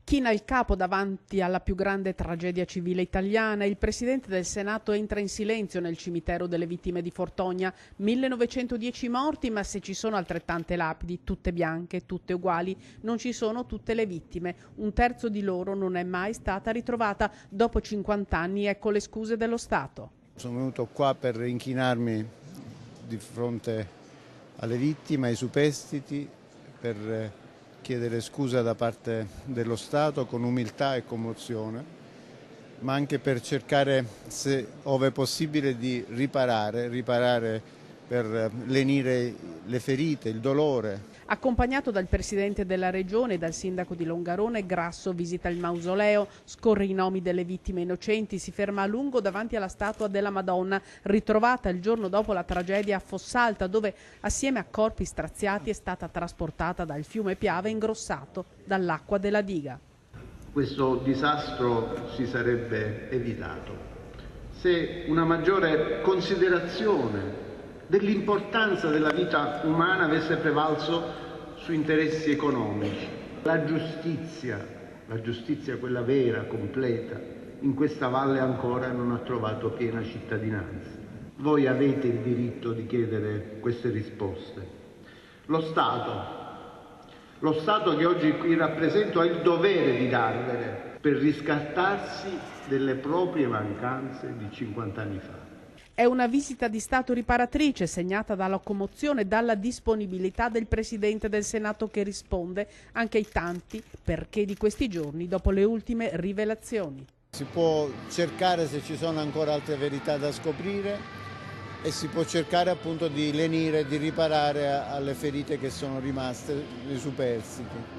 China il capo davanti alla più grande tragedia civile italiana. Il Presidente del Senato entra in silenzio nel cimitero delle vittime di Fortonia. 1910 morti, ma se ci sono altrettante lapidi, tutte bianche, tutte uguali, non ci sono tutte le vittime. Un terzo di loro non è mai stata ritrovata. Dopo 50 anni, ecco le scuse dello Stato. Sono venuto qua per inchinarmi di fronte alle vittime, ai superstiti, per chiedere scusa da parte dello Stato con umiltà e commozione, ma anche per cercare, se ove possibile, di riparare per lenire le ferite, il dolore. Accompagnato dal Presidente della Regione e dal Sindaco di Longarone, Grasso visita il mausoleo, scorre i nomi delle vittime innocenti, si ferma a lungo davanti alla statua della Madonna, ritrovata il giorno dopo la tragedia a Fossalta, dove assieme a corpi straziati è stata trasportata dal fiume Piave ingrossato dall'acqua della diga. Questo disastro si sarebbe evitato se una maggiore considerazione dell'importanza della vita umana avesse prevalso su interessi economici. La giustizia quella vera, completa, in questa valle ancora non ha trovato piena cittadinanza. Voi avete il diritto di chiedere queste risposte. Lo Stato che oggi qui rappresento ha il dovere di darvele per riscattarsi delle proprie mancanze di 50 anni fa. È una visita di Stato riparatrice, segnata dalla commozione e dalla disponibilità del Presidente del Senato, che risponde anche ai tanti perché di questi giorni dopo le ultime rivelazioni. Si può cercare se ci sono ancora altre verità da scoprire e si può cercare appunto di lenire, di riparare alle ferite che sono rimaste, i superstiti.